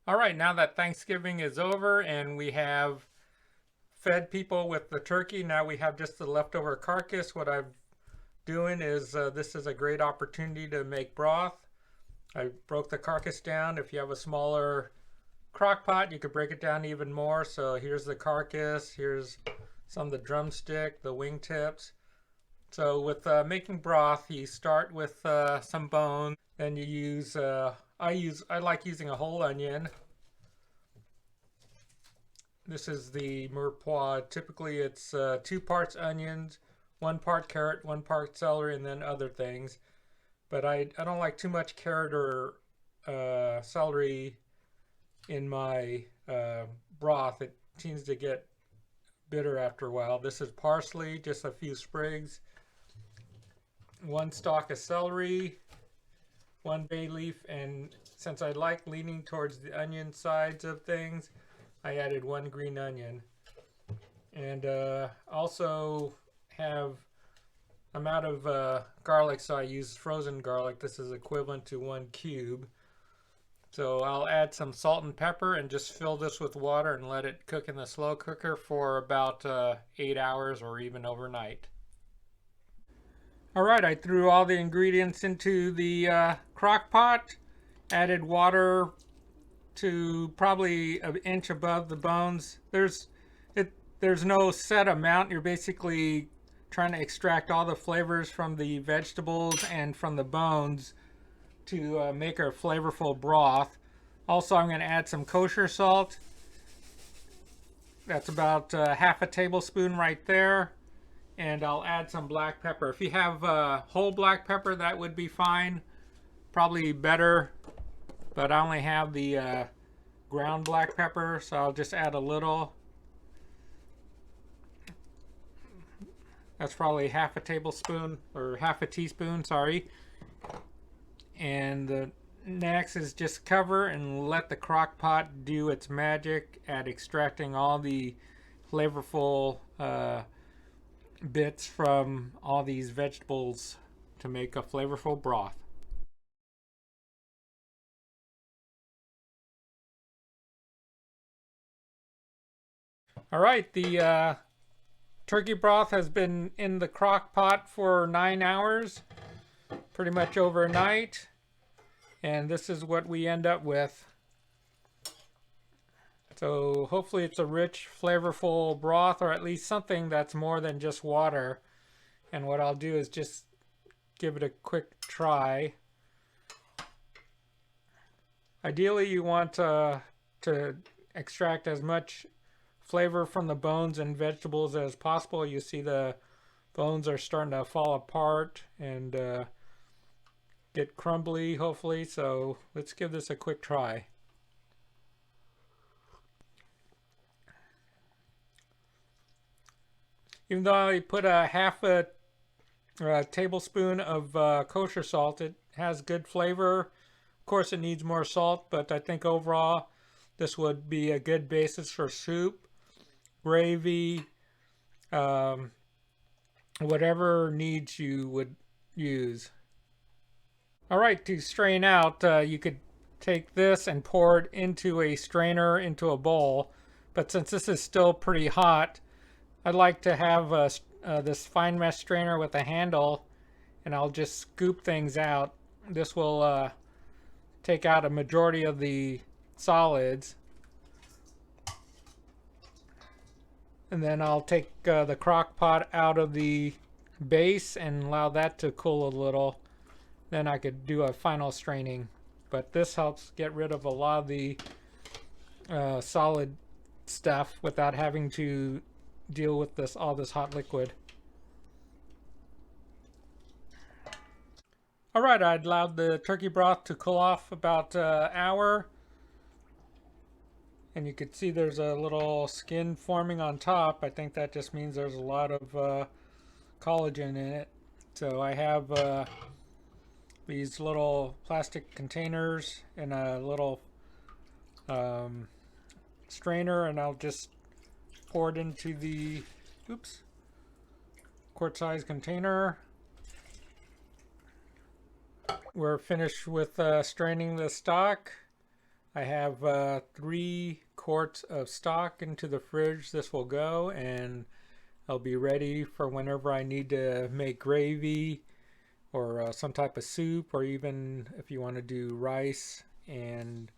All right, now that Thanksgiving is over and we have fed people with the turkey, now we have just the leftover carcass. What I'm doing is this is a great opportunity to make broth. I broke the carcass down. If you have a smaller crock pot, you could break it down even more. So here's the carcass, here's some of the drumstick, the wingtips. So with making broth, you start with some bones. Then you use I like using a whole onion. This is the mirepoix. Typically, it's 2 parts onions, 1 part carrot, 1 part celery, and then other things. But I don't like too much carrot or celery in my broth. It tends to get bitter after a while. This is parsley, just a few sprigs, 1 stalk of celery, 1 bay leaf, and since I like leaning towards the onion sides of things, I added 1 green onion. And also have, I'm out of garlic, so I use frozen garlic. This is equivalent to 1 cube. So I'll add some salt and pepper and just fill this with water and let it cook in the slow cooker for about 8 hours or even overnight. All right, I threw all the ingredients into the crock pot, added water to probably an inch above the bones. There's no set amount. You're basically trying to extract all the flavors from the vegetables and from the bones to make a flavorful broth. Also, I'm going to add some kosher salt. That's about half a tablespoon right there. And I'll add some black pepper. If you have whole black pepper, that would be fine. Probably better, but I only have the ground black pepper, so I'll just add a little. That's probably half a tablespoon, or half a teaspoon, sorry. And the next is just cover and let the crock pot do its magic at extracting all the flavorful bits from all these vegetables to make a flavorful broth. All right, the turkey broth has been in the crock pot for 9 hours, pretty much overnight, and this is what we end up with. So hopefully it's a rich, flavorful broth, or at least something that's more than just water. And what I'll do is just give it a quick try. Ideally, you want to extract as much flavor from the bones and vegetables as possible. You see the bones are starting to fall apart and get crumbly, hopefully. So let's give this a quick try. Even though I put a half a tablespoon of kosher salt, it has good flavor. Of course, it needs more salt, but I think overall this would be a good basis for soup, gravy, whatever needs you would use. All right, to strain out, you could take this and pour it into a strainer, into a bowl. But since this is still pretty hot, I'd like to have this fine mesh strainer with a handle, and I'll just scoop things out. This will take out a majority of the solids. And then I'll take the crock pot out of the base and allow that to cool a little. Then I could do a final straining. But this helps get rid of a lot of the solid stuff without having to deal with all this hot liquid. All right, I'd allowed the turkey broth to cool off about an hour. And you can see there's a little skin forming on top. I think that just means there's a lot of collagen in it. So I have these little plastic containers and a little strainer, and I'll just pour it into the quart-sized container. We're finished with straining the stock. I have 3 quarts of stock into the fridge. This will go, and I'll be ready for whenever I need to make gravy or some type of soup, or even if you want to do rice and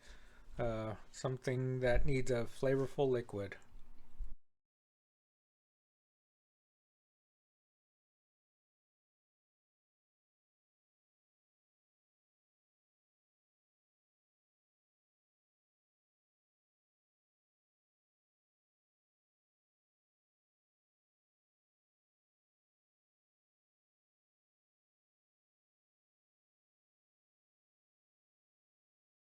something that needs a flavorful liquid.